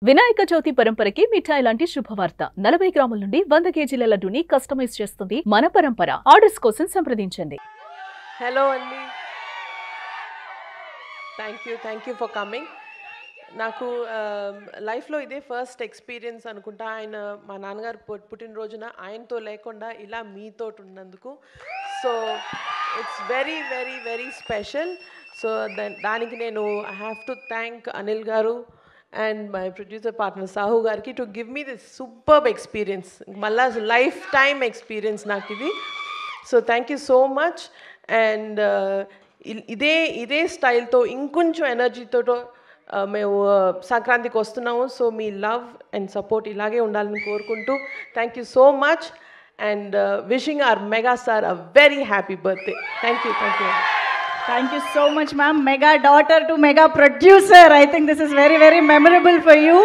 వినాయక చవితి పరంపరకి మిఠాయి లాంటి శుభవార్త 40 గ్రాముల నుండి 100 కేజీల లడ్డూని కస్టమైజ్ చేస్తుంది మన పరంపర. ఆర్డర్స్ కోసం సంప్రదించండి. హలో అండి, థ్యాంక్ యూ ఫర్ కమింగ్. నాకు లైఫ్లో ఇదే ఫస్ట్ ఎక్స్పీరియన్స్ అనుకుంటా. ఆయన మా నాన్నగారు పుట్టినరోజున ఆయనతో లేకుండా ఇలా మీతో ఉన్నందుకు. So it's very very very special. So దానికి నేను I have to thank Anil గారు and my producer partner Sahu garki to give me this superb experience. Malla lifetime experience నాకు ఇది. So thank you so much. And ఇదే స్టైల్తో ఇంకొంచెం ఎనర్జీతో మేము సంక్రాంతికి వస్తున్నాము. So me love and support ఇలాగే ఉండాలని కోరుకుంటూ thank you so much and wishing our mega star a very happy birthday. Thank you. Thank you so much, ma'am. Mega daughter to mega producer. I think this is very, very memorable for you.